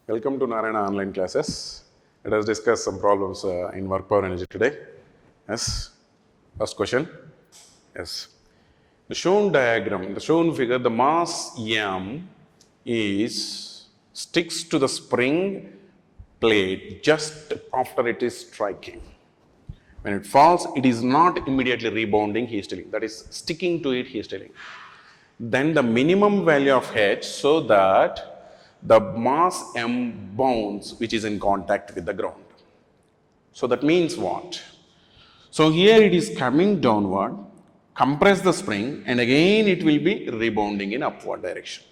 Welcome to Narayana online classes. Let us discuss some problems in work power energy today. Yes. First question. Yes. The shown diagram, the shown figure, the mass M sticks to the spring plate just after it is striking. When it falls, it is not immediately rebounding, he is telling. That is sticking to it, he is telling. Then the minimum value of H so that the mass M bounds which is in contact with the ground. So that means what? So here it is coming downward, compress the spring, and again it will be rebounding in upward direction.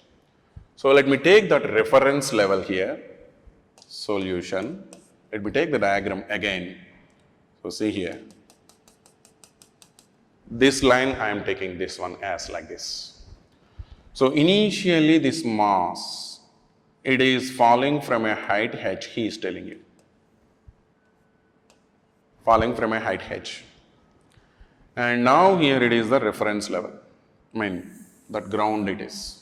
So let me take that reference level here, solution. Let me take the diagram again. So see here. This line I am taking this one as like this. So initially this mass, it is falling from a height h, he is telling you. Falling from a height h. And now here it is the reference level. That ground it is.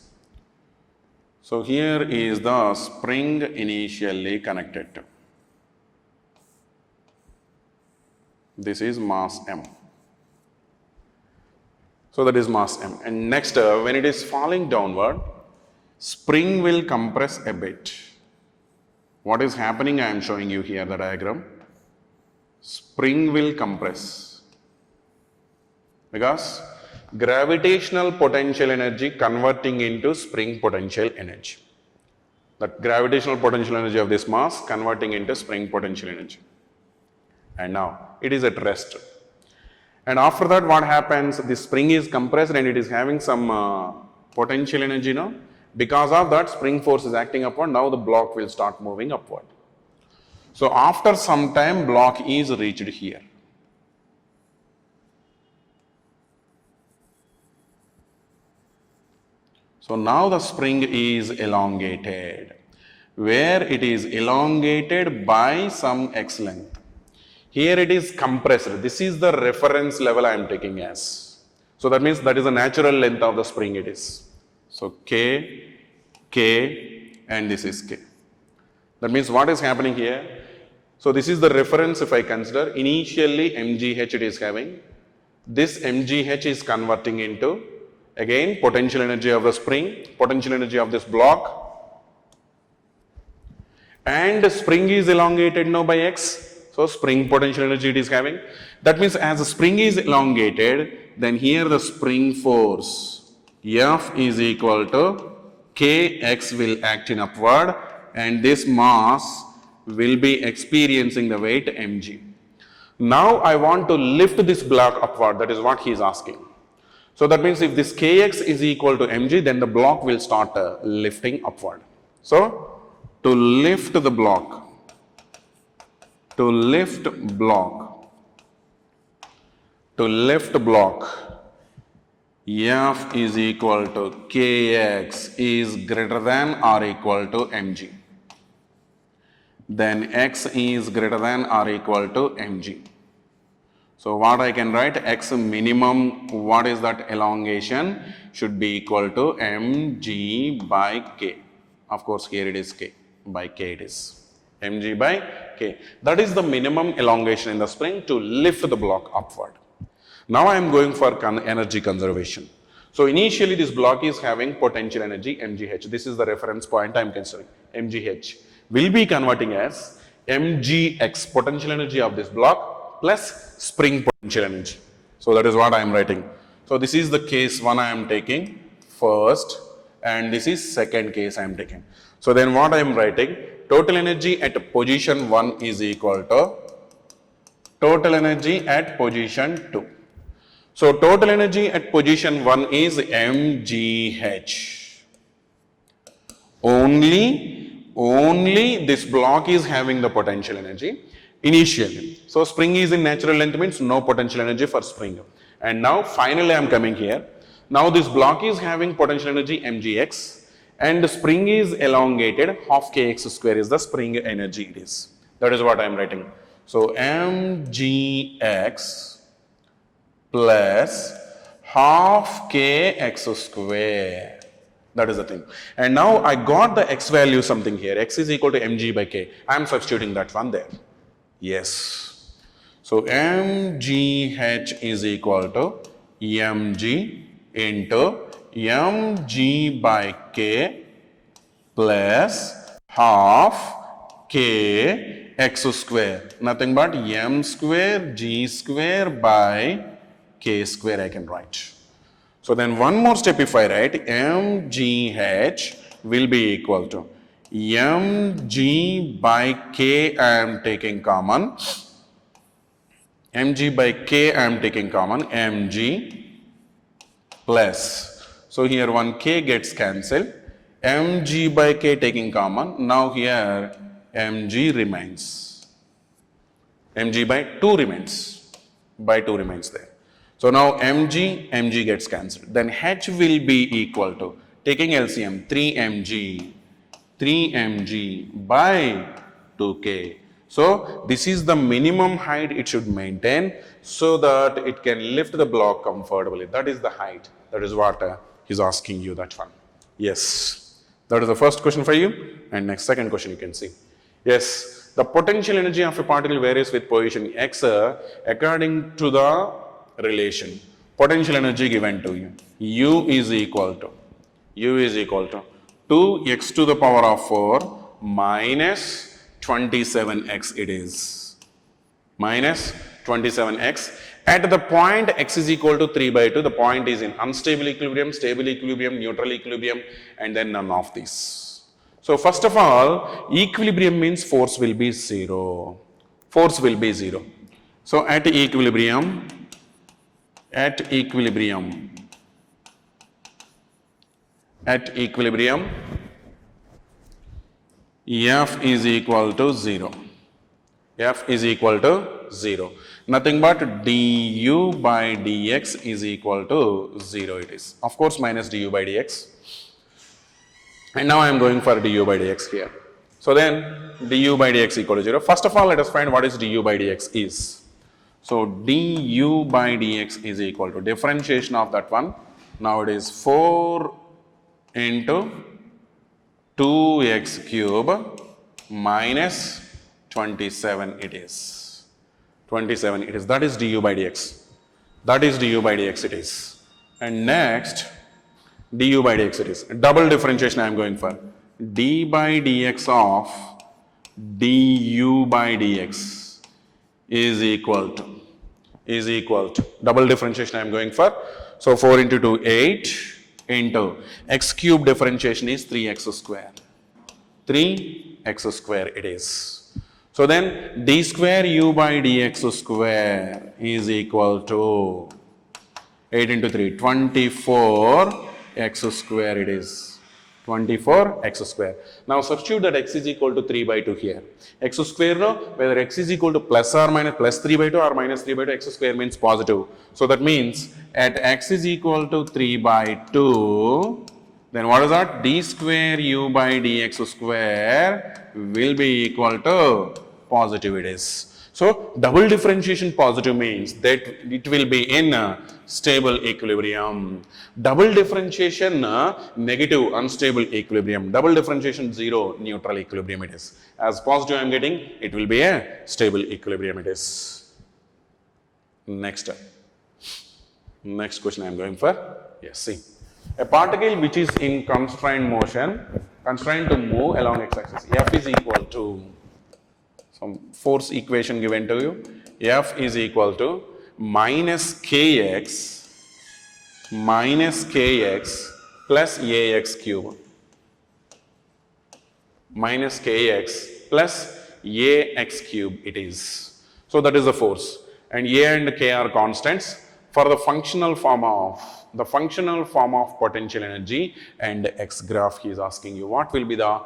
So here is the spring initially connected to. This is mass M. So that is mass M. And next, when it is falling downward, spring will compress a bit. What is happening? I am showing you here the diagram. Spring will compress because gravitational potential energy converting into spring potential energy. That gravitational potential energy of this mass converting into spring potential energy. And now it is at rest. And after that, what happens? The spring is compressed and it is having some potential energy now. Because of that, spring force is acting upward. Now the block will start moving upward. So after some time, block is reached here. So now the spring is elongated. Where it is elongated by some x length. Here it is compressed. This is the reference level I am taking as. So that means that is the natural length of the spring it is. So K, and this is K. That means what is happening here? So this is the reference if I consider. Initially mgh it is having. This mgh is converting into, again, potential energy of the spring, potential energy of this block. And the spring is elongated now by x. So spring potential energy it is having. That means as the spring is elongated, then here the spring force F is equal to Kx will act in upward and this mass will be experiencing the weight mg. Now I want to lift this block upward, that is what he is asking. So that means if this Kx is equal to mg, then the block will start lifting upward. So to lift the block, F is equal to Kx is greater than or equal to mg. Then x is greater than or equal to mg. So what I can write, x minimum, what is that elongation, should be equal to mg by k. Of course here it is k, by k it is. Mg by k. That is the minimum elongation in the spring to lift the block upward. Now I am going for energy conservation. So initially this block is having potential energy mgh. This is the reference point I am considering. Mgh will be converting as mgx, potential energy of this block, plus spring potential energy. So that is what I am writing. So this is the case 1 I am taking first, and this is second case I am taking. So then what I am writing, total energy at position 1 is equal to total energy at position 2. So total energy at position 1 is mgh. Only this block is having the potential energy initially. So spring is in natural length means no potential energy for spring. And now finally I am coming here. Now this block is having potential energy mgx and the spring is elongated, half kx square is the spring energy it is. That is what I am writing. So mgx plus half kx square That is the thing. And now I got the x value something here. X is equal to mg by k. I am substituting that one there. Yes. So mgh is equal to mg into mg by k plus half k x square. Nothing but m square g square by k square I can write. So then one more step if I write mgh will be equal to mg by k I am taking common, mg by k I am taking common, mg plus, so here one k gets cancelled, mg by k taking common, now here mg remains, mg by 2 remains, there. So now mg gets cancelled. Then h will be equal to, taking LCM, 3mg by 2k. So this is the minimum height it should maintain so that it can lift the block comfortably. That is the height. That is what he's asking you, that one. Yes. That is the first question for you. And next, second question you can see. Yes. The potential energy of a particle varies with position x according to the relation. Potential energy given to you. U is equal to 2x to the power of 4 minus 27x it is. Minus 27x. At the point x is equal to 3 by 2, the point is in unstable equilibrium, stable equilibrium, neutral equilibrium, and then none of these. So first of all, equilibrium means force will be 0. Force will be 0. So at equilibrium, F is equal to 0. F is equal to 0. Nothing but du by dx is equal to 0 it is. Of course, minus du by dx. And now I am going for du by dx here. So then du by dx equal to 0. First of all, let us find what is du by dx is. So du by dx is equal to differentiation of that one. Now it is 4 into 2x cube minus 27 it is. 27 it is. That is du by dx. That is du by dx it is. And next, du by dx it is. Double differentiation I am going for. d by dx of du by dx is equal to double differentiation I am going for. So 4 into 2, 8 into x cube differentiation is 3x square. 3x square it is. So then d square u by dx square is equal to 8 into 3, 24x square it is. 24x square. Now substitute that x is equal to 3 by 2 here. X square, no, whether x is equal to plus or minus plus 3 by 2 or minus 3 by 2, x square means positive. So that means at x is equal to 3 by 2, then what is that? D square u by dx square will be equal to positive it is. So double differentiation positive means that it will be in stable equilibrium. Double differentiation negative unstable equilibrium. Double differentiation 0 neutral equilibrium it is. As positive I am getting, it will be a stable equilibrium it is. Next question I am going for. Yes, see. A particle which is in constrained motion, constrained to move along x-axis. F is equal to some force equation given to you. F is equal to minus kx plus ax cube. Minus kx plus ax cube it is. So that is the force. And a and k are constants for the functional form of potential energy, and x graph he is asking you what will be the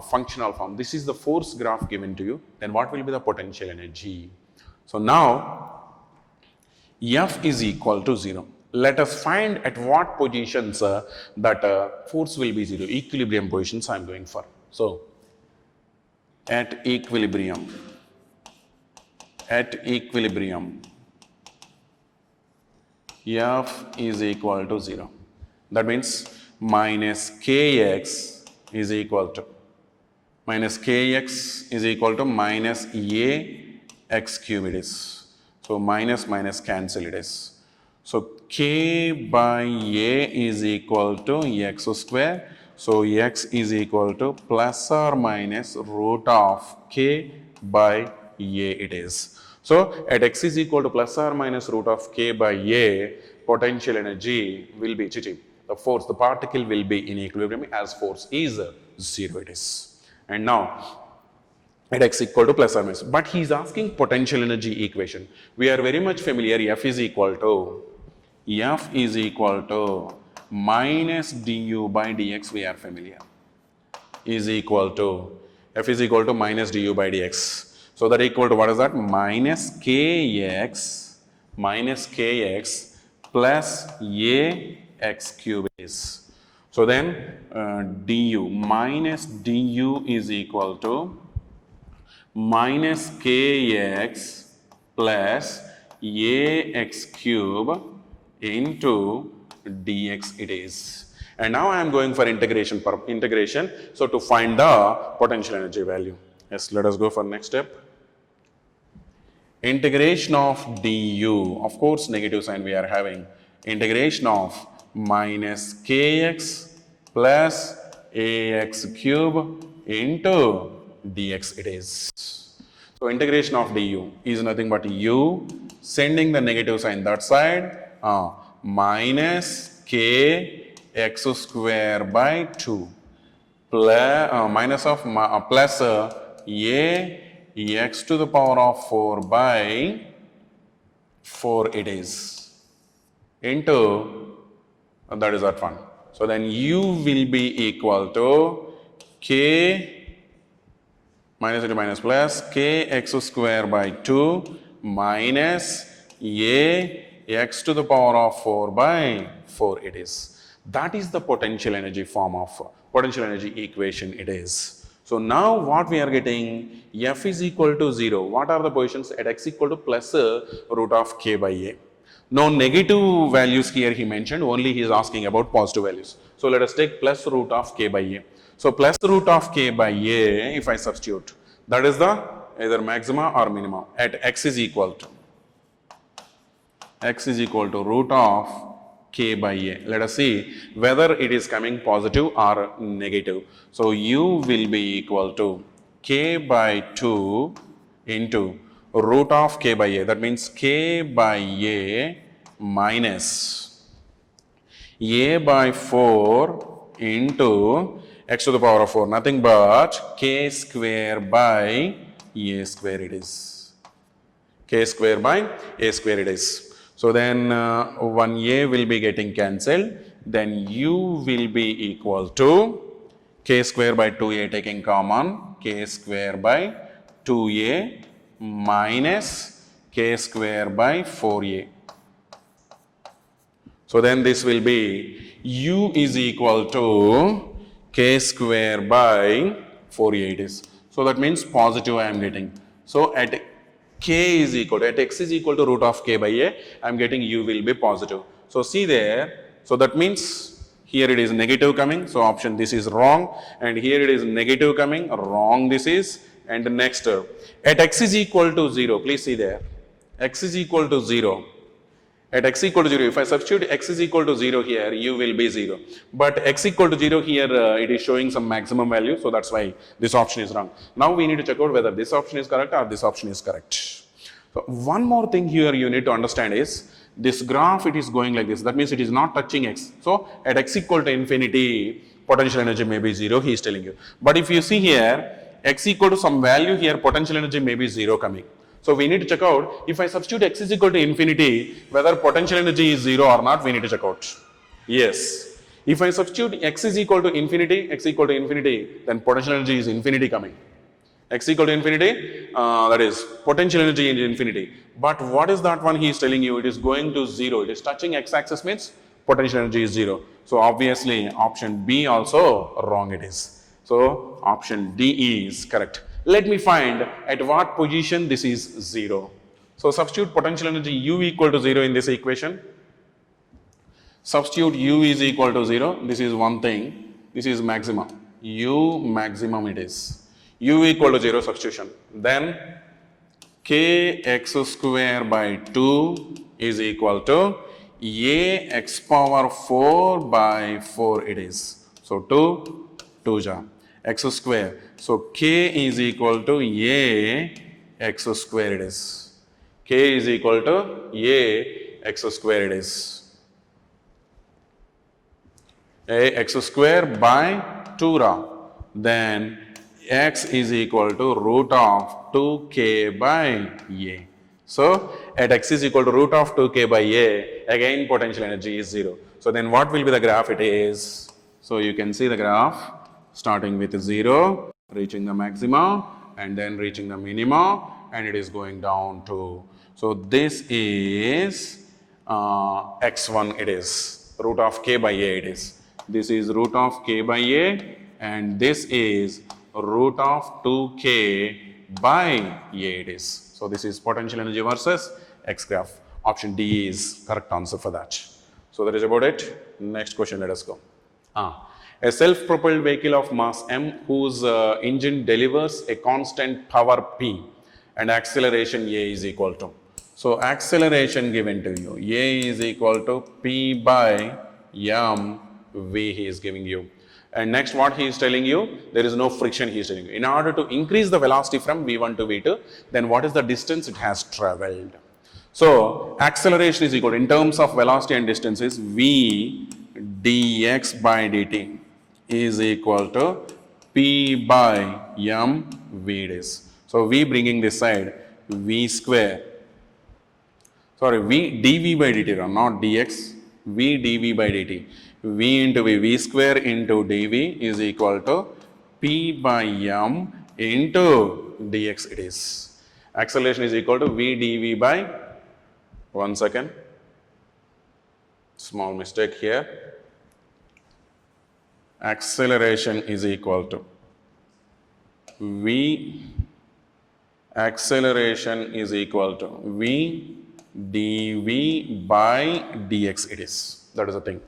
functional form. This is the force graph given to you. Then what will be the potential energy? So now F is equal to 0. Let us find at what positions that force will be 0. Equilibrium positions I am going for. So at equilibrium, F is equal to 0. That means minus kx is equal to minus ax cube it is. So minus minus cancel it is. So k by a is equal to x square. So x is equal to plus or minus root of k by a it is. So at x is equal to plus or minus root of k by a, potential energy will be the force, the particle will be in equilibrium as force is 0 it is. And now at x equal to plus or minus, but he is asking potential energy equation. We are very much familiar, F is equal to minus du by dx, we are familiar, is equal to, F is equal to minus du by dx. So that equal to what is that? Minus kx plus ax cube is. So then du is equal to minus kx plus ax cube into dx it is. And now I am going for integration. So to find the potential energy value. Yes, let us go for next step. Integration of du, of course negative sign we are having. Integration of minus kx plus ax cube into dx it is. So integration of du is nothing but u sending the negative sign that side, minus k x square by 2 plus a x to the power of 4 by 4 it is into, that is that one. So then u will be equal to k minus into minus plus k x square by 2 minus a x to the power of 4 by 4 it is. That is the potential energy form of potential energy equation it is. So now what we are getting, F is equal to 0. What are the positions? At x equal to plus root of k by a. No negative values here he mentioned, only he is asking about positive values. So let us take plus root of k by a. So plus root of k by a, if I substitute, that is the either maxima or minima at x is equal to root of k by a. Let us see whether it is coming positive or negative. So u will be equal to k by 2 into root of k by a. That means k by a minus a by 4 into x to the power of 4. Nothing but k square by a square it is. K square by a square it is. So then 1a will be getting cancelled, then u will be equal to k square by 2a taking common, k square by 2a minus k square by 4a. So then this will be u is equal to k square by 4a it is. So that means positive I am getting. So at k is equal to, at x is equal to root of k by a, I am getting u will be positive. So see there, so that means here it is negative coming, so option this is wrong, and here it is negative coming, wrong this is, and the next at x is equal to 0, please see there, x is equal to 0. At x equal to 0, if I substitute x is equal to 0 here, u will be 0. But x equal to 0 here, it is showing some maximum value, so that's why this option is wrong. Now we need to check out whether this option is correct or this option is correct. So one more thing here you need to understand is, this graph it is going like this, that means it is not touching x. So at x equal to infinity, potential energy may be 0, he is telling you. But if you see here, x equal to some value here, potential energy may be 0 coming. So we need to check out, if I substitute x is equal to infinity, whether potential energy is 0 or not, we need to check out. Yes. If I substitute x is equal to infinity, then potential energy is infinity coming. X equal to infinity, that is potential energy is infinity. But what is that one he is telling you? It is going to 0. It is touching x-axis means potential energy is 0. So obviously option B also wrong it is. So option D is correct. Let me find at what position this is 0. So substitute potential energy U equal to 0 in this equation. Substitute u is equal to 0. This is one thing. This is maximum. U maximum it is. U equal to 0 substitution. Then kx square by 2 is equal to a x power 4 by 4 it is. So 2 ja x square. So k is equal to a x square it is. K is equal to a x square it is. A x square by 2 ra. Then x is equal to root of 2k by a. So at x is equal to root of 2k by a, again potential energy is 0. So then what will be the graph it is? So you can see the graph starting with 0, reaching the maximum and then reaching the minimum, and it is going down to. So this is x1 it is, root of k by a it is. This is root of k by a and this is root of 2k by a it is. So this is potential energy versus x graph. Option D is correct answer for that. So that is about it. Next question, let us go. A self-propelled vehicle of mass m whose engine delivers a constant power p and acceleration a is equal to. So acceleration given to you, a is equal to p by m v he is giving you. And next what he is telling you, there is no friction he is telling you. In order to increase the velocity from v1 to v2, then what is the distance it has traveled? So acceleration is equal to, in terms of velocity and distance, is v dx by dt is equal to p by m v it is. So v bringing this side, v square, sorry, v dv by dt, not dx, v dv by dt. V into v square into dv is equal to p by m into dx it is. Acceleration is equal to v dv by, 1 second, small mistake here. Acceleration is equal to v, acceleration is equal to v dv by dx it is. That is the thing.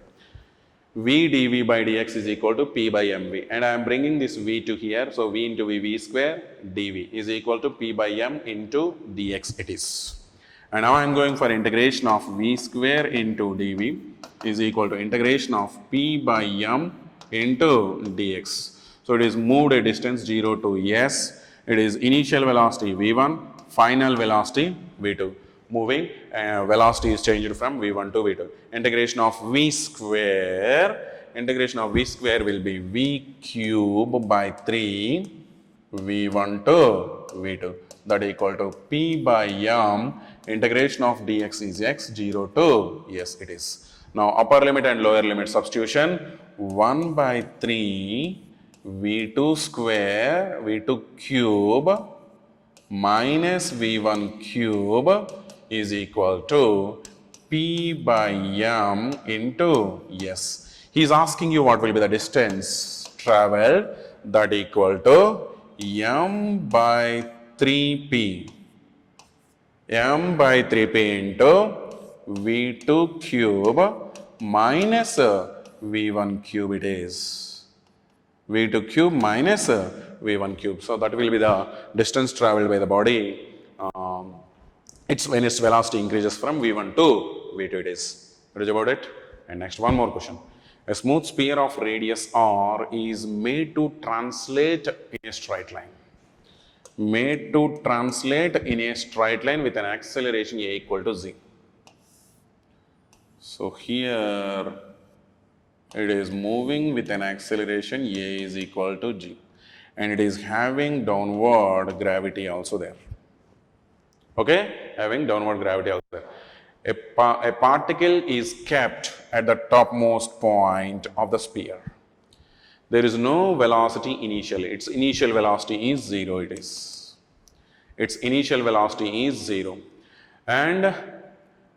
V dv by dx is equal to p by mv, and I am bringing this v to here. So v into v square dv is equal to p by m into dx it is. And now I am going for integration of v square into dv is equal to integration of p by m into dx. So it is moved a distance 0 to s. It is initial velocity v1, final velocity v2. Moving, velocity is changed from v1 to v2. Integration of v square will be v cube by 3 v1 to v2, that equal to p by m. Integration of dx is x, 0 to yes it is. Now upper limit and lower limit substitution, 1 by 3 v2 square, v2 cube minus v1 cube is equal to p by m into s. He is asking you what will be the distance traveled, that equal to m by 3p. m by 3p into v2 cube minus v1 cube it is. v2 cube minus v1 cube. So that will be the distance traveled by the body. It's when its velocity increases from v1 to v2 it is. That is about it. And next, one more question. A smooth sphere of radius r is made to translate in a straight line. Made to translate in a straight line with an acceleration a equal to z. So here it is moving with an acceleration a is equal to g, and it is having downward gravity also there. Okay, having downward gravity also there. A particle is kept at the topmost point of the sphere. There is no velocity initially. Its initial velocity is 0 it is. Its initial velocity is 0. And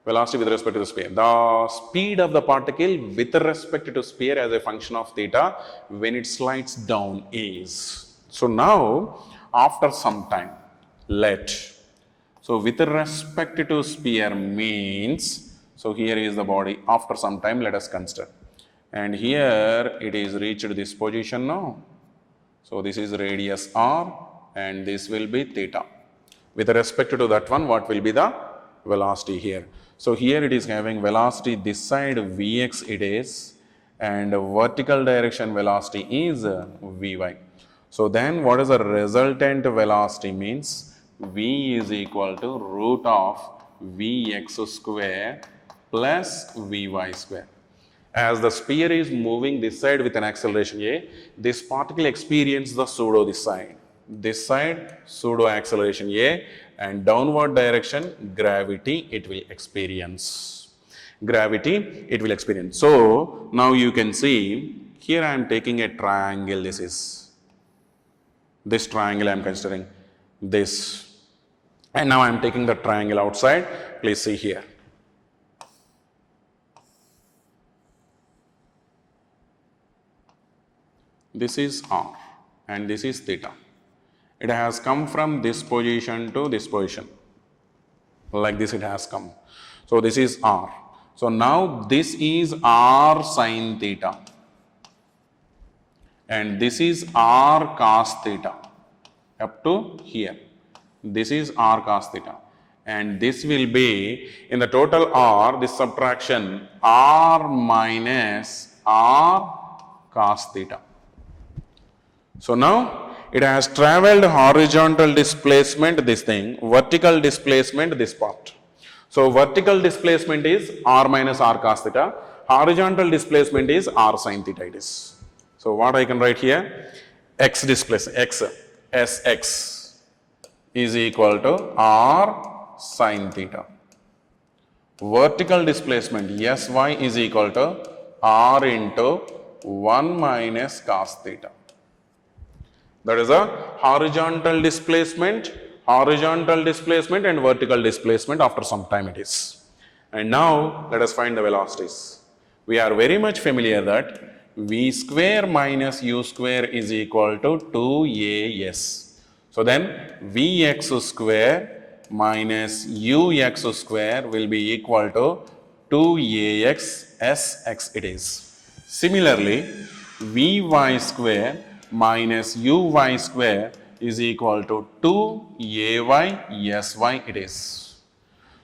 velocity with respect to the sphere. The speed of the particle with respect to sphere as a function of theta when it slides down is. So now, after some time, so with respect to sphere means So here is the body. After some time, let us consider. And here it is reached this position now. So this is radius r and this will be theta. With respect to that one, what will be the velocity here? So here it is having velocity this side Vx it is, and vertical direction velocity is Vy. So then what is the resultant velocity means? V is equal to root of Vx square plus Vy square. As the sphere is moving this side with an acceleration a, this particle experiences the pseudo this side pseudo acceleration a, and downward direction gravity it will experience. So now you can see here I am taking a triangle. This triangle I am considering this, and now I am taking the triangle outside. Please see here. This is r and this is theta. It has come from this position to this position. Like this it has come. So this is r. So now this is r sin theta. And this is r cos theta. Up to here. This is r cos theta. And this will be, in the total r, this subtraction, r minus r cos theta. So now it has traveled horizontal displacement, this thing, vertical displacement, this part. So vertical displacement is r minus r cos theta, horizontal displacement is r sin theta it is. So what I can write here, x displacement, sx is equal to r sin theta. Vertical displacement sy is equal to r into 1 minus cos theta. That is a horizontal displacement and vertical displacement after some time it is. And now let us find the velocities. We are very much familiar that v square minus u square is equal to 2as. So then vx square minus ux square will be equal to 2ax sx it is. Similarly, vy square minus uy square is equal to 2ay sy it is.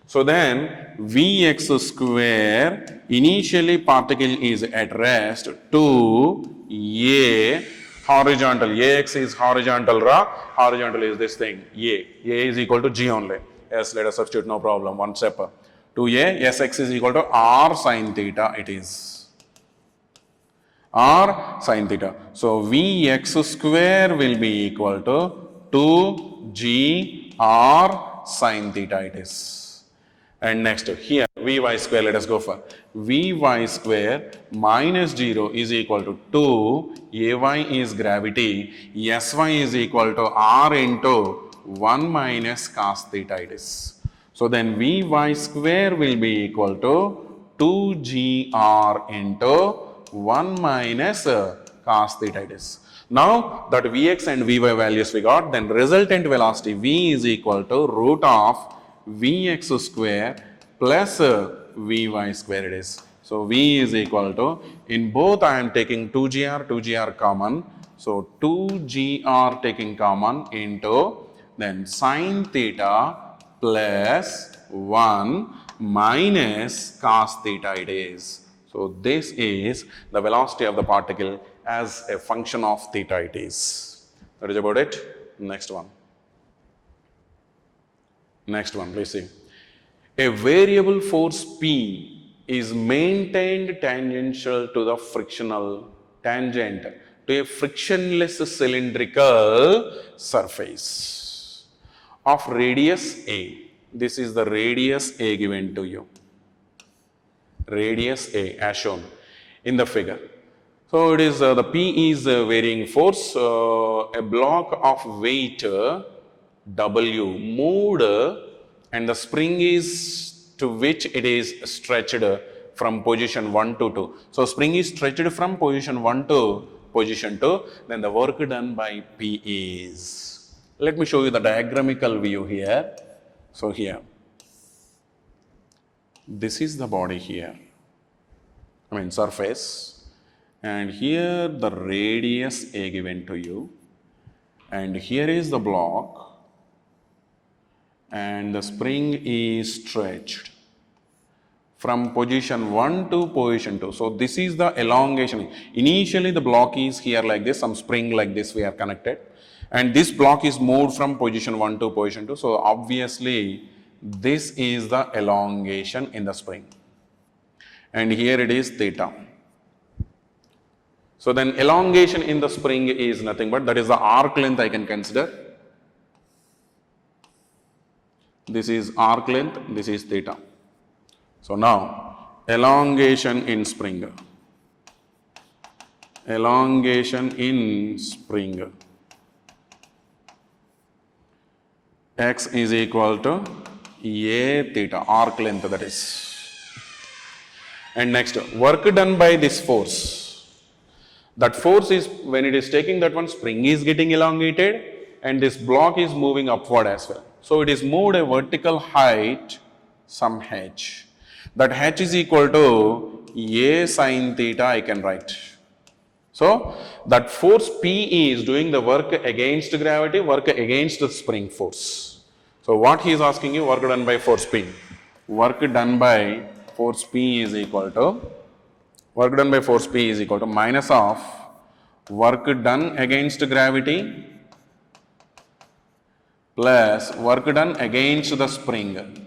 So then Vx square, initially particle is at rest, 2a horizontal, ax is horizontal, horizontal is this thing, a is equal to g only. Yes, let us substitute, no problem, one step. 2a, sx is equal to r sin theta it is. R sin theta. So Vx square will be equal to 2gr sin theta it is. And next here Vy square, let us go for Vy square minus 0 is equal to 2, Ay is gravity, Sy is equal to r into 1 minus cos theta it is. So then Vy square will be equal to 2gr into 1 minus cos theta it is. Now that Vx and Vy values we got, then resultant velocity V is equal to root of Vx square plus Vy square it is. So V is equal to, in both I am taking 2gr common. So 2gr taking common into then sin theta plus 1 minus cos theta it is. So this is the velocity of the particle as a function of theta it is. That is about it. Next one, please see. A variable force P is maintained tangential to the frictional tangent to a frictionless cylindrical surface of radius A. This is the radius A given to you. Radius A as shown in the figure. So it is the P is varying force, a block of weight W moved and the spring is to which it is stretched from position 1 to 2. So spring is stretched from position 1 to position 2, then the work done by P is. Let me show you the diagramical view here. So here. this is the body here, surface, and here the radius A given to you, and here is the block, and the spring is stretched from position 1 to position 2. So this is the elongation. Initially the block is here like this, some spring like this we are connected, and this block is moved from position 1 to position 2. So obviously this is the elongation in the spring, and here it is theta. So then elongation in the spring is nothing but, that is the arc length I can consider. This is arc length, this is theta. So now elongation in spring. Elongation in spring. X is equal to A theta, arc length that is. And next, work done by this force. That force is, when it is taking that one, spring is getting elongated and this block is moving upward as well. So it is moved a vertical height, some h. That h is equal to A sin theta I can write. So that force P is doing the work against gravity, work against the spring force. So what he is asking you, work done by force P. Work done by force P is equal to, work done by force P is equal to minus of work done against gravity plus work done against the spring.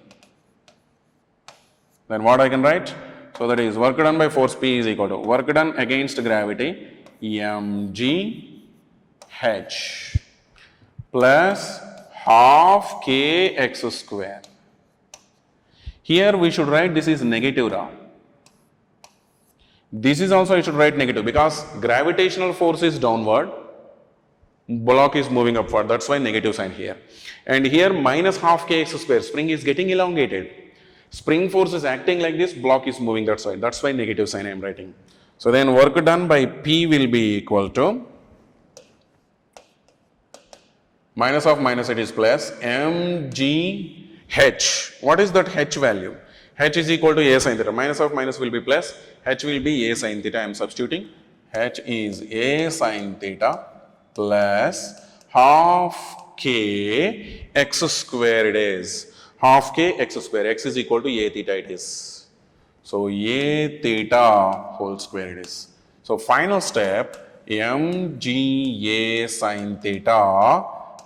Then what I can write? So that is work done by force P is equal to work done against gravity mg h plus half kx square. Here we should write this is negative. This is also I should write negative because gravitational force is downward, block is moving upward, that's why negative sign here. And here minus half kx square, spring is getting elongated. Spring force is acting like this, block is moving that side, that's why negative sign I am writing. So then work done by P will be equal to minus of minus, it is plus mg h. What is that h value? H is equal to A sin theta. Minus of minus will be plus, h will be A sin theta. I am substituting. H is A sin theta plus half k x square it is. Half k x square, x is equal to A theta it is. So A theta whole square it is. So final step, mg A sin theta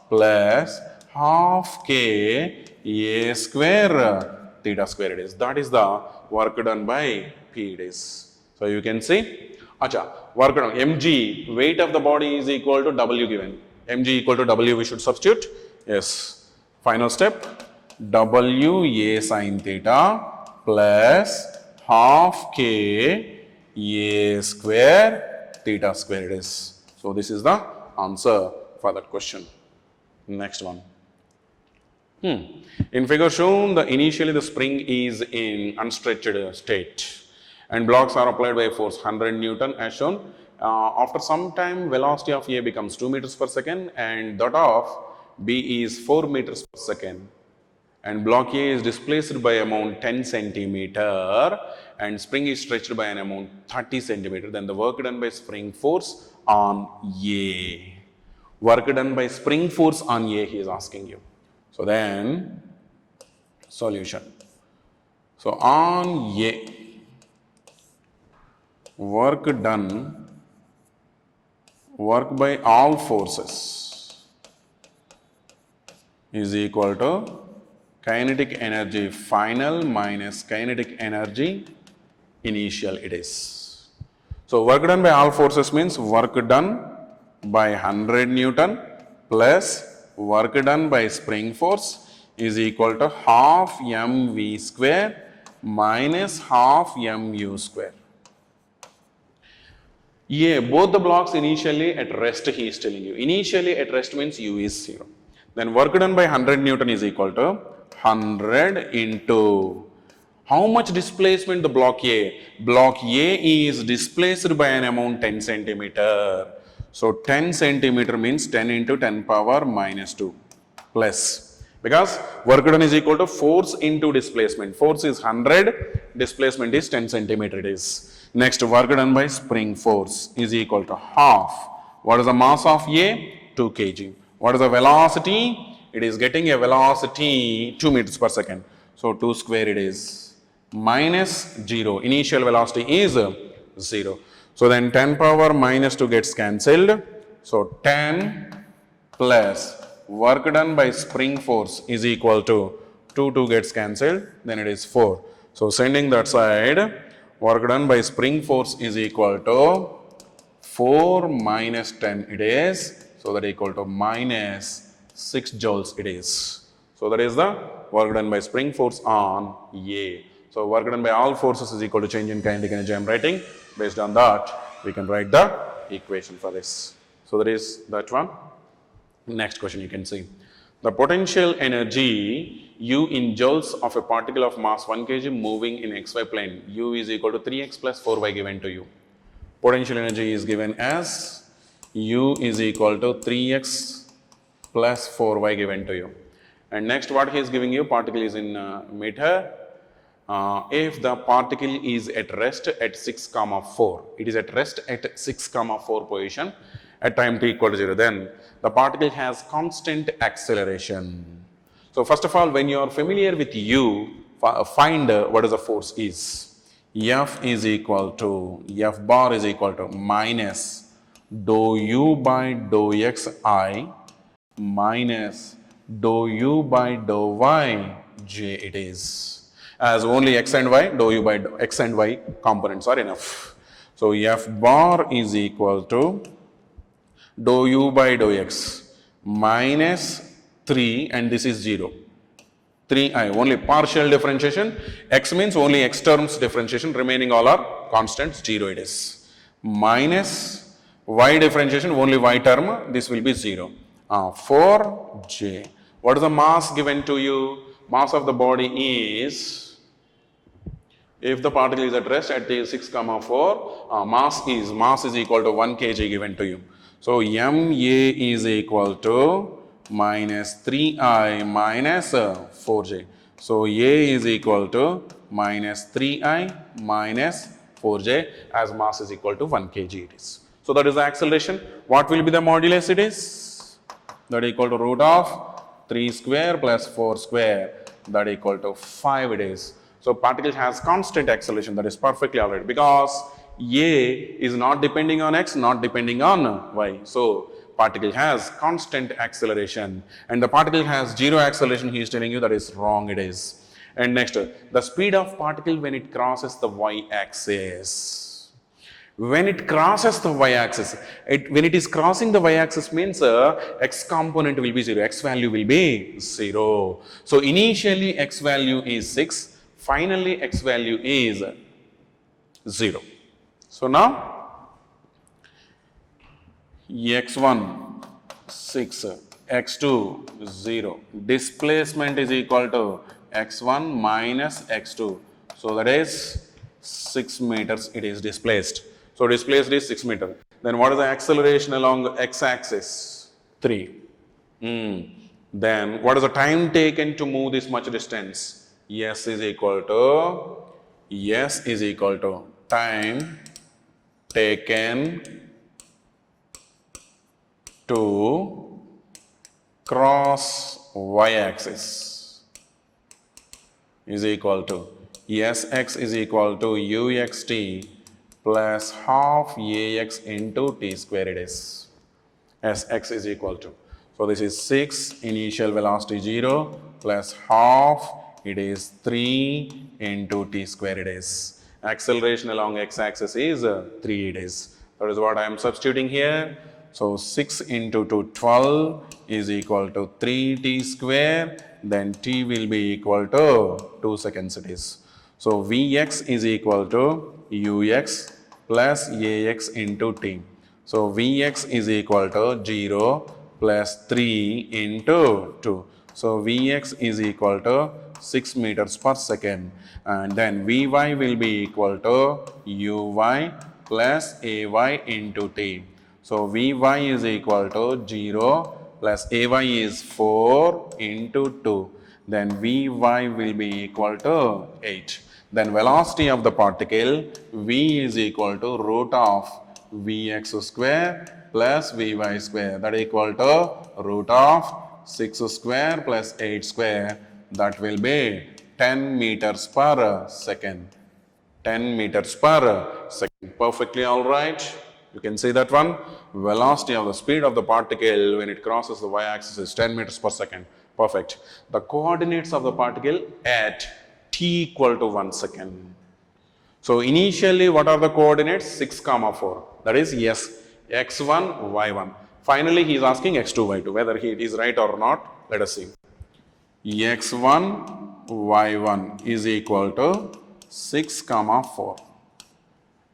plus half k A square theta square it is. That is the work done by P it is. So you can see, work done, mg, weight of the body is equal to W given. Mg equal to W we should substitute. Yes. Final step, W A sin theta plus half k A square theta square it is. So this is the answer for that question. Next one. In figure shown, initially the spring is in unstretched state and blocks are applied by force 100 Newton as shown. After some time, velocity of A becomes 2 meters per second and that of B is 4 meters per second. And block A is displaced by amount 10 centimeter and spring is stretched by an amount 30 centimeter. Then the work done by spring force on A. Work done by spring force on A he is asking you. So then solution. So on A, work done, work by all forces is equal to kinetic energy final minus kinetic energy initial it is. So work done by all forces means work done by 100 Newton plus work done by spring force is equal to half mv square minus half mu square. Yeah, both the blocks initially at rest he is telling you. Initially at rest means u is 0. Then work done by 100 Newton is equal to 100 into how much displacement the block A? Block A is displaced by an amount 10 centimeter. So 10 centimeter means 10 into 10 power minus 2 plus. because work done is equal to force into displacement. Force is 100, displacement is 10 centimeter it is. Next, work done by spring force is equal to half. What is the mass of A? 2 kg. What is the velocity? It is getting a velocity 2 meters per second. So 2 square it is minus 0. Initial velocity is 0. So then 10 power minus 2 gets cancelled. So 10 plus work done by spring force is equal to 2 gets cancelled, then it is 4. So sending that side, work done by spring force is equal to 4 minus 10 it is, so that equal to minus 6 joules it is. So that is the work done by spring force on A. So work done by all forces is equal to change in kinetic energy I am writing. Based on that, we can write the equation for this. So that is that one. Next question you can see. The potential energy U in joules of a particle of mass 1 kg moving in xy plane, U is equal to 3x plus 4y given to you. Potential energy is given as U is equal to 3x plus 4y given to you. And next what he is giving you, particle is in meter. If the particle is at rest at 6 comma 4, it is at rest at 6 comma 4 position at time t equal to 0, then the particle has constant acceleration. So first of all, when you are familiar with U, find what is the force is. F is equal to, F bar is equal to minus dou U by dou xi minus dou U by dou y j it is. As only x and y, dou U by x and y components are enough. So F bar is equal to dou U by dou x minus 3 and this is 0. 3i, only partial differentiation. X means only x terms differentiation, remaining all are constants, 0 it is. Minus y differentiation, only y term, this will be 0. 4j. What is the mass given to you? Mass of the body is, if the particle is at rest at 6 comma 4, mass is equal to 1 kg given to you. So ma is equal to minus 3i minus 4j. So A is equal to minus 3i minus 4j, as mass is equal to 1 kg it is. So that is the acceleration. What will be the modulus it is? That equal to root of 3 square plus 4 square, that equal to 5 it is. So particle has constant acceleration, that is perfectly alright, because A is not depending on x, not depending on y. So particle has constant acceleration, and the particle has 0 acceleration, he is telling you, that is wrong it is. And next, the speed of particle when it crosses the y-axis. When it crosses the y-axis, when it is crossing the y-axis means x component will be 0, x value will be 0. So initially x value is 6, finally x value is 0. So now x1 6, x2 0, displacement is equal to x1 minus x2. So that is 6 meters it is displaced. So displaced is 6 meters. Then what is the acceleration along the x-axis? 3. Then what is the time taken to move this much distance? S is equal to time taken to cross y-axis is equal to Sx is equal to uxt plus half ax into t square it is. Sx is equal to, so this is 6, initial velocity 0 plus half, it is 3 into t square it is. Acceleration along x-axis is 3 it is. That is what I am substituting here. So 6 into 2, 12 is equal to 3t square, then t will be equal to 2 seconds it is. So Vx is equal to ux plus ax into t. So Vx is equal to 0 plus 3 into 2. So Vx is equal to 6 meters per second, and then Vy will be equal to uy plus ay into t. So Vy is equal to 0 plus Ay is 4 into 2. Then Vy will be equal to 8. Then velocity of the particle V is equal to root of Vx square plus Vy square. That is equal to root of 6 square plus 8 square. That will be 10 meters per second. 10 meters per second. Perfectly all right. You can see that one. Velocity of the speed of the particle when it crosses the y-axis is 10 meters per second. Perfect. The coordinates of the particle at t equal to 1 second. So initially what are the coordinates? 6, 4. That is yes, x1, y1. Finally he is asking x2, y2. Whether it is right or not, let us see. x1, y1 is equal to 6, 4.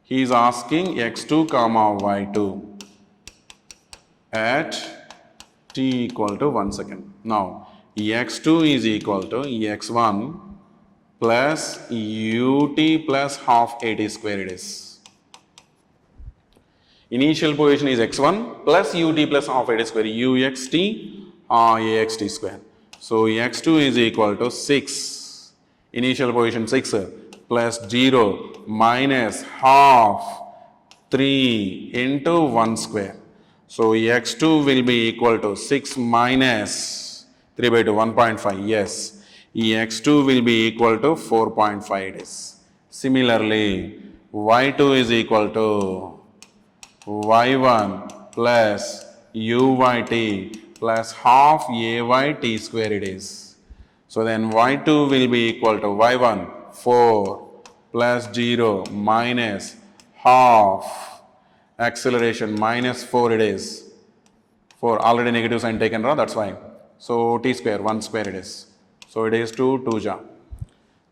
He is asking x2, y2 at t equal to 1 second. Now, x2 is equal to x1 plus ut plus half at square it is. Initial position is x1 plus ut plus half at square, uxt axt square. So, x2 is equal to 6, initial position 6 plus 0 minus half 3 into 1 square. So, x2 will be equal to 6 minus 3 by 2, 1.5, yes. x2 will be equal to 4.5 it is. Similarly, y2 is equal to y1 plus uyt plus half ayt square it is. So then y2 will be equal to y1 4 plus 0 minus half acceleration minus 4 it is. 4 already negative sign taken raw, that's why. So t square 1 square it is. So it is 2 2 ja.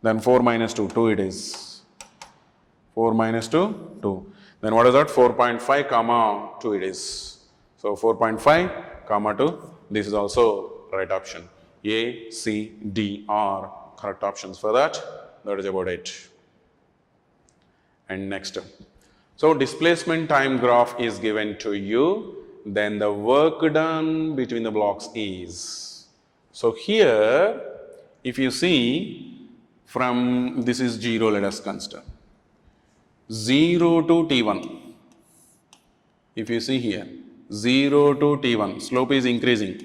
Then 4 minus 2 2 it is. 4 minus 2 2. Then what is that? 4.5 comma 2 it is. So 4.5 comma 2. This is also right option. A, C, D are correct options for that. That is about it. And next. So displacement time graph is given to you. Then the work done between the blocks is. So here, if you see from this is 0, let us consider. 0 to T1. If you see here, 0 to T1, slope is increasing.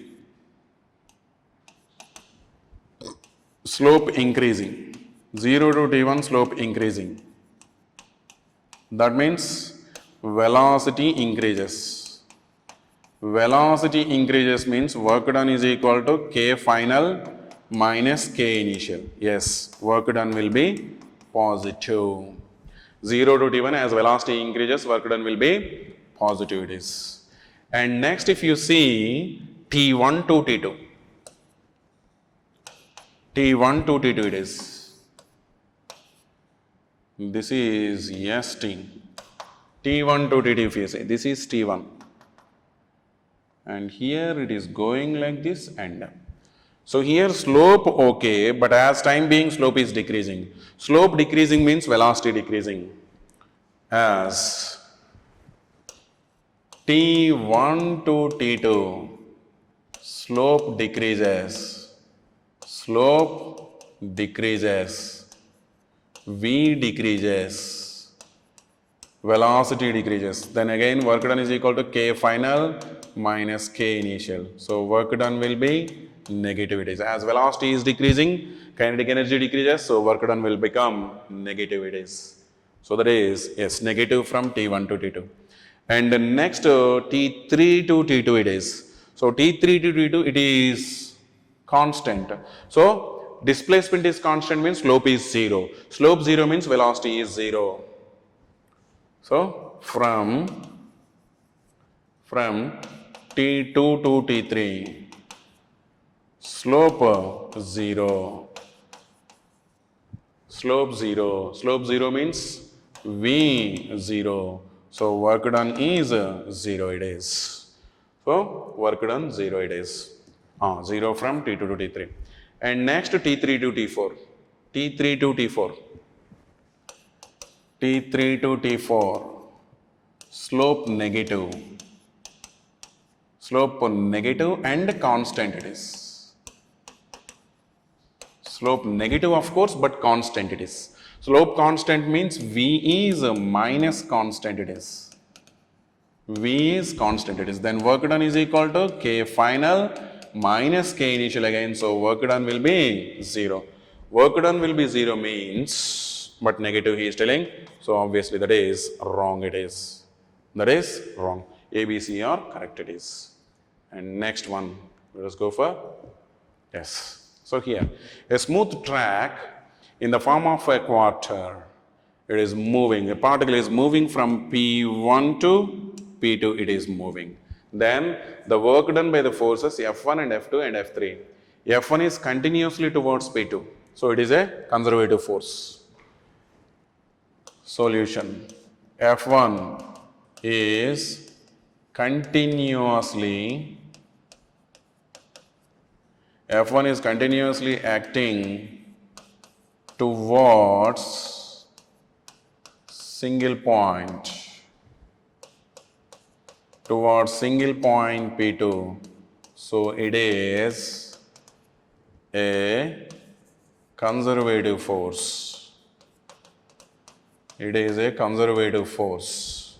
Slope increasing. 0 to T1, slope increasing. That means velocity increases. Velocity increases means work done is equal to K final minus K initial. Yes, work done will be positive. 0 to T1 as velocity increases, work done will be positive it is. And next if you see T1 to T2. T1 to T2 it is. This is ST. T1 to T2 if you say, this is T1. And here it is going like this and so here slope okay, but as time being slope is decreasing. Slope decreasing means velocity decreasing. As T1 to T2, slope decreases, slope decreases, V decreases, velocity decreases. Then again work done is equal to K final minus K initial. So work done will be negative it is. As velocity is decreasing, kinetic energy decreases, so work done will become negative it is. So that is, yes, negative from T1 to T2. And the next T3 to T2 it is. So T3 to T2 it is constant. So displacement is constant means slope is 0. Slope 0 means velocity is 0. So from T2 to T3, slope 0. Slope 0. Slope 0 means V 0. So work done is 0 it is. So work done 0 it is. 0 from T2 to T3. And next T3 to T4. T3 to T4. T3 to T4. Slope negative. Slope negative and constant it is. Slope negative of course, but constant it is. Slope constant means V is minus constant it is. V is constant it is. Then work done is equal to K final minus K initial again. So work done will be 0. Work done will be 0 means, but negative he is telling. So obviously that is wrong it is. That is wrong. A, B, C are correct it is. And next one, let us go for yes. So here, a smooth track in the form of a quarter. It is moving. A particle is moving from P1 to P2. It is moving. Then the work done by the forces F1 and F2 and F3. F1 is continuously towards P2. So it is a conservative force. Solution. F1 is continuously acting towards single point P2. So it is a conservative force. It is a conservative force.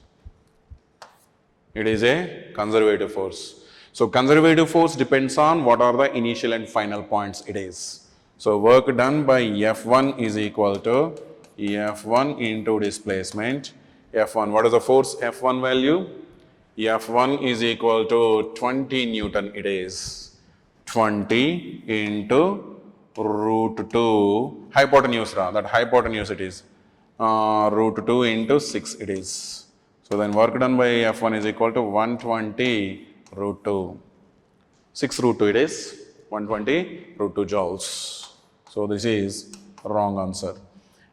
It is a conservative force. So conservative force depends on what are the initial and final points it is. So work done by F1 is equal to F1 into displacement. F1, what is the force F1 value? F1 is equal to 20 Newton it is. 20 into root 2 hypotenuse, that hypotenuse it is. Root 2 into 6 it is. So then work done by F1 is equal to 120 root 2. 6 root 2 it is 120 root 2 joules. So this is wrong answer.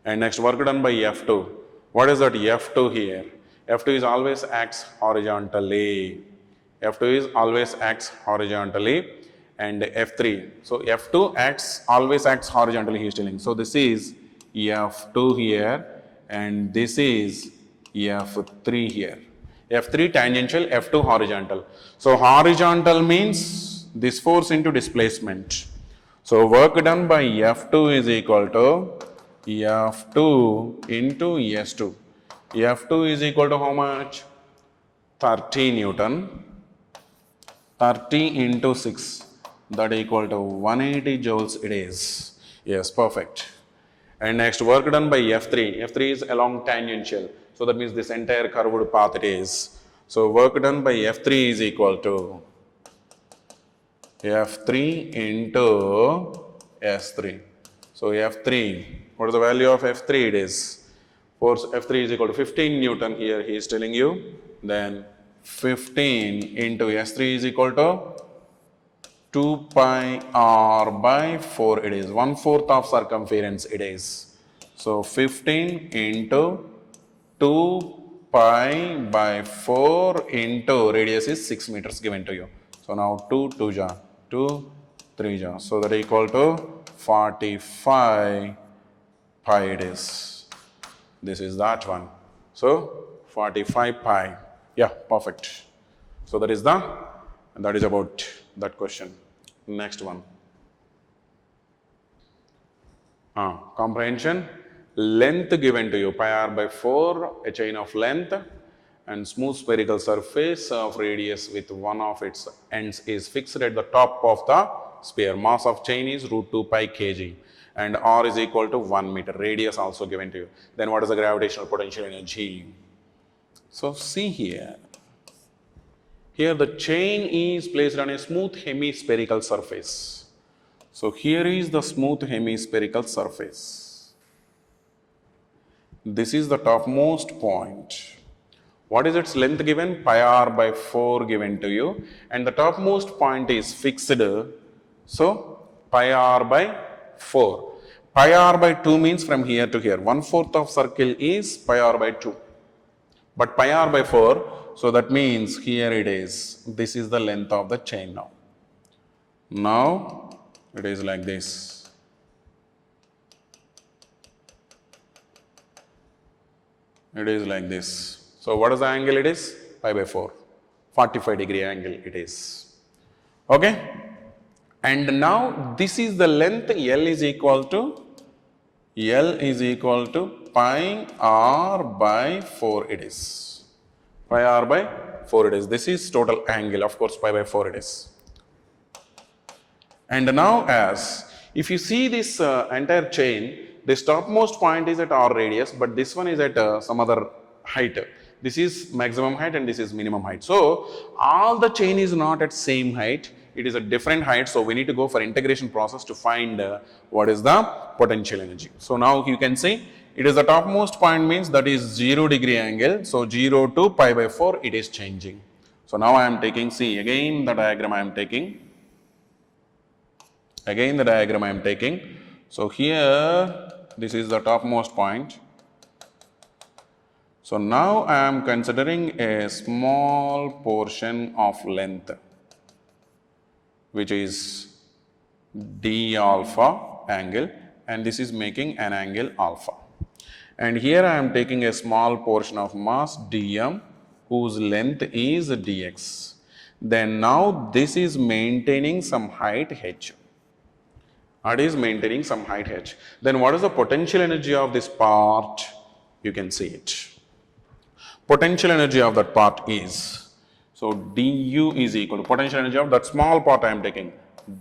And next work done by F2. What is that F2 here? F2 is always acts horizontally. F2 is always acts horizontally. And F3. So F2 always acts horizontally he is telling. So this is F2 here and this is F3 here. F3 tangential, F2 horizontal. So horizontal means this force into displacement. So work done by F2 is equal to F2 into S2. F2 is equal to how much? 30 Newton. 30 into 6. That equal to 180 joules it is. Yes, perfect. And next work done by F3. F3 is along tangential. So that means this entire curved path it is. So work done by F3 is equal to F3 into S3. So F3, what is the value of F3 it is? Force F3 is equal to 15 Newton here he is telling you. Then 15 into S3 is equal to 2 pi r by 4 it is. 1/4 of circumference it is. So 15 into 2 pi by 4 into radius is 6 meters given to you. So now 2 2 ja, 2 3 ja. So that equal to 45 pi it is. This is that one. So 45 pi. Yeah, perfect. So that is about that question. Next one. Comprehension. Length given to you, pi r by 4, a chain of length, and smooth spherical surface of radius with one of its ends is fixed at the top of the sphere. Mass of chain is root 2 pi kg and r is equal to 1 meter. Radius also given to you. Then what is the gravitational potential energy? So see here. Here the chain is placed on a smooth hemispherical surface. So here is the smooth hemispherical surface. This is the topmost point. What is its length given? Pi r by 4 given to you. And the topmost point is fixed. So pi r by 4. Pi r by 2 means from here to here. 1/4 of circle is pi r by 2. But pi r by 4, so that means here it is. This is the length of the chain now. Now it is like this. It is like this. So what is the angle it is? Pi by 4. 45-degree angle it is. Okay. And now this is the length. L is equal to pi r by 4 it is. Pi r by 4 it is. This is total angle, of course pi by 4 it is. And now as if you see this entire chain, this topmost point is at r radius, but this one is at some other height. This is maximum height and this is minimum height. So all the chain is not at same height, it is a different height. So we need to go for integration process to find what is the potential energy. So now you can see it is the topmost point, means that is 0-degree angle. So 0 to pi by 4 it is changing. So now I am taking, see again the diagram I am taking. Again the diagram I am taking. So here this is the topmost point. So now I am considering a small portion of length, which is d alpha angle, and this is making an angle alpha. And here I am taking a small portion of mass dm whose length is dx. Then now this is maintaining some height h. It is maintaining some height h. Then what is the potential energy of this part? You can see it. Potential energy of that part is, so du is equal to potential energy of that small part I am taking,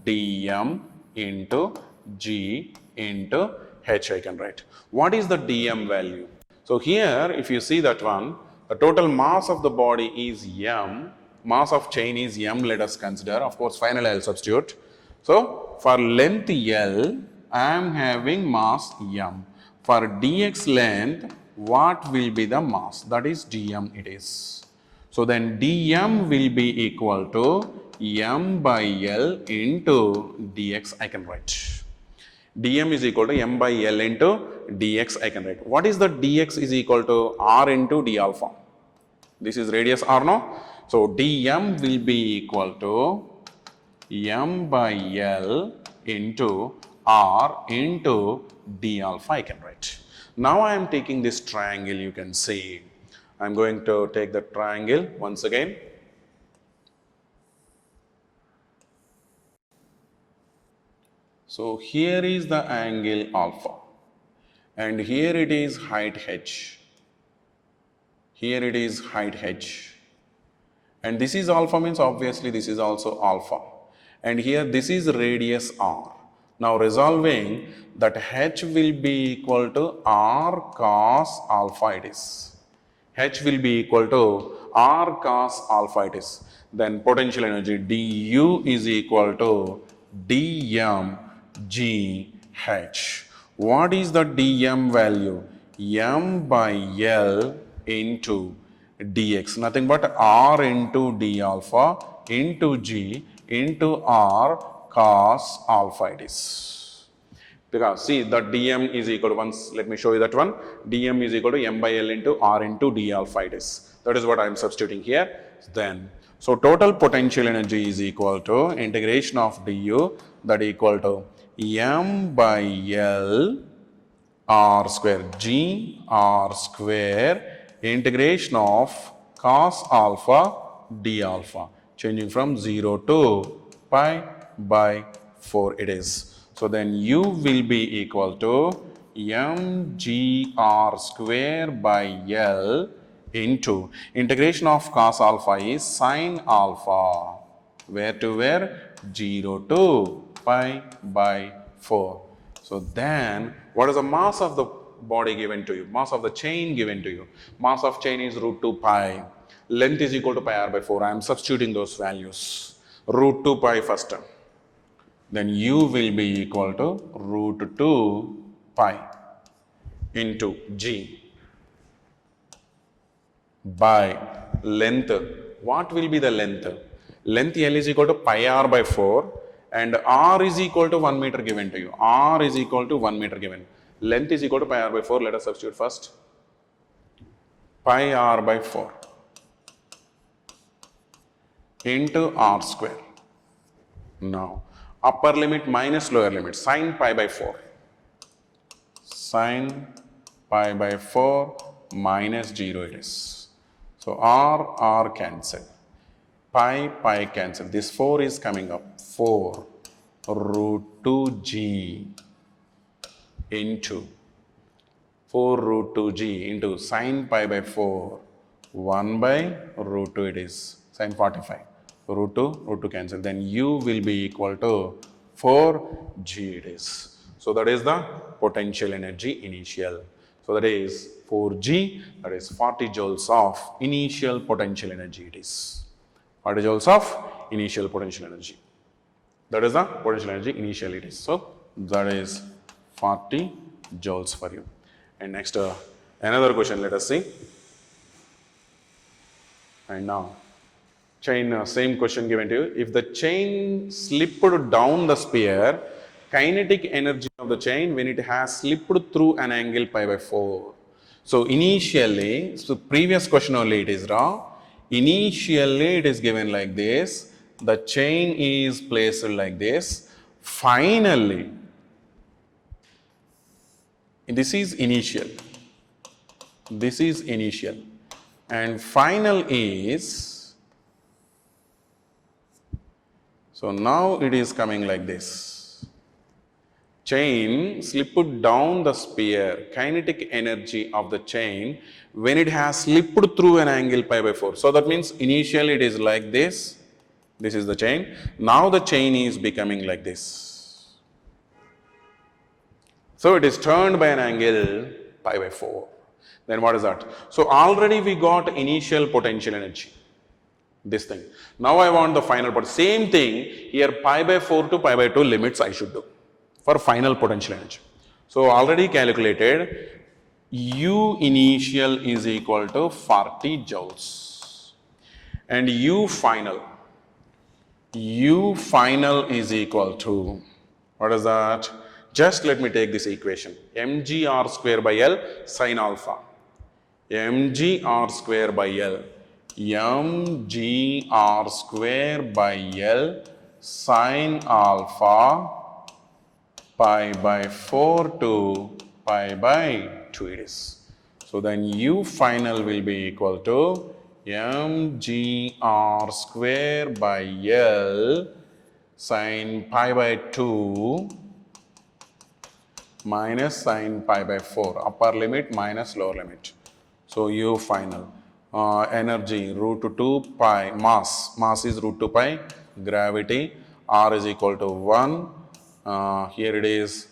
dm into g into h I can write. What is the dm value? So here if you see that one, the total mass of the body is m, mass of chain is m, let us consider. Of course finally I will substitute. So for length L, I am having mass m. For dx length, what will be the mass? That is dm it is. So then dm will be equal to m by L into dx I can write. dm is equal to m by L into dx I can write. What is the dx is equal to r into d alpha? This is radius r, no? So dm will be equal to m by L into r into d alpha I can write. Now I am taking this triangle, you can see. I am going to take the triangle once again. So here is the angle alpha, and here it is height h. Here it is height h. And this is alpha, means obviously this is also alpha. And here this is radius r. Now resolving that h will be equal to r cos alpha it is. H will be equal to r cos alpha it is. Then potential energy du is equal to dm g h. What is the dm value? m by L into dx, nothing but r into d alpha into g into r cos alpha it is. Because see that dm is equal to, once let me show you that one, dm is equal to m by L into r into d alpha it is. That is what I am substituting here. Then so total potential energy is equal to integration of du, that equal to m by L r square g r square integration of cos alpha d alpha, changing from 0 to pi by 4 it is. So then u will be equal to mgr square by L into integration of cos alpha is sin alpha, where to where? 0 to pi by 4. So then what is the mass of the body given to you? Mass of the chain given to you. Mass of chain is root 2 pi. Length is equal to pi r by 4. I am substituting those values. Root 2 pi first. Then u will be equal to root 2 pi into g by length. What will be the length? Length L is equal to pi r by 4 and r is equal to 1 meter given to you. R is equal to 1 meter given. Length is equal to pi r by 4. Let us substitute first. Pi r by 4 into r square. Now upper limit minus lower limit, sin pi by 4. Sin pi by 4 minus 0 it is. So r cancel. pi cancel. This 4 is coming up. 4 root 2g into 4 root 2g into sine pi by 4, 1 by root 2 it is, sine 45. Root 2 cancel. Then u will be equal to 4g it is. So that is the potential energy initial. So that is 4g, that is 40 joules of initial potential energy it is. 40 joules of initial potential energy. That is the potential energy initial it is. So that is 40 joules for you. And next another question, let us see. And now chain, same question given to you. If the chain slipped down the sphere, kinetic energy of the chain when it has slipped through an angle pi by 4. So initially, so previous question only it is wrong. Initially it is given like this. The chain is placed like this. Finally, this is initial. This is initial. And final is, so now it is coming like this. Chain slipped down the sphere, kinetic energy of the chain when it has slipped through an angle pi by 4. So that means initially it is like this. This is the chain. Now the chain is becoming like this. So it is turned by an angle pi by 4. Then what is that? So already we got initial potential energy. This thing. Now I want the final potential. Same thing here, pi by 4 to pi by 2 limits I should do for final potential energy. So already calculated, U initial is equal to 40 joules and U final is equal to, what is that? Just let me take this equation, mgr square by L sin alpha, mgr square by L, mgr square by L sin alpha pi by 4 to pi by 2 it is. So then U final will be equal to mgr square by L sin pi by 2 minus sin pi by 4, upper limit minus lower limit. So U final, energy root 2 pi, mass is root 2 pi, gravity, R is equal to 1, here it is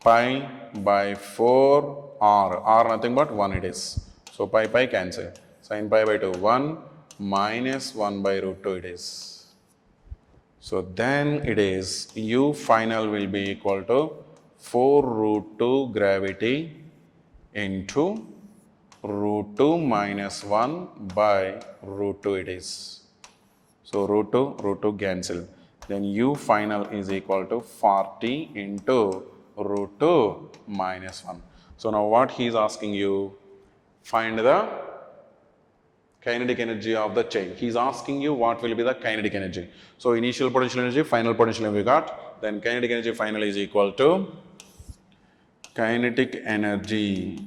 pi by 4 R nothing but 1 it is. So pi cancel, sin pi by 2 1 minus 1 by root 2 it is. So then it is U final will be equal to 4 root 2 gravity into root 2 minus 1 by root 2 it is. So root 2 cancel. Then U final is equal to 40 into root 2 minus 1. So now what he is asking you, find the kinetic energy of the chain. He is asking you what will be the kinetic energy. So initial potential energy, final potential energy we got. Then kinetic energy final is equal to kinetic energy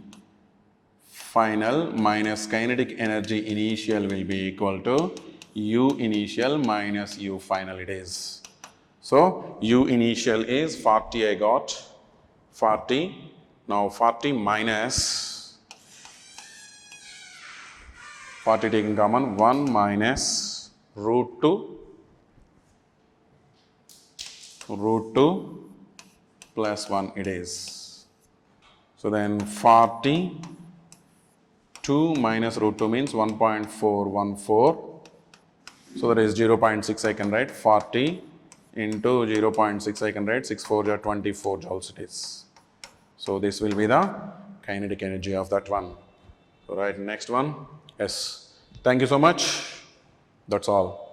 final minus kinetic energy initial will be equal to U initial minus U final it is. So U initial is 40, I got 40. Now 40 minus 40 taking common, 1 minus root 2 plus 1 it is. So then 40 2 minus root 2 means 1.414. So that is 0.6 I can write, 40 into 0.6 I can write, 6 4 are 24 joules it is. So this will be the kinetic energy of that one. So right, next one. Yes. Thank you so much. That's all.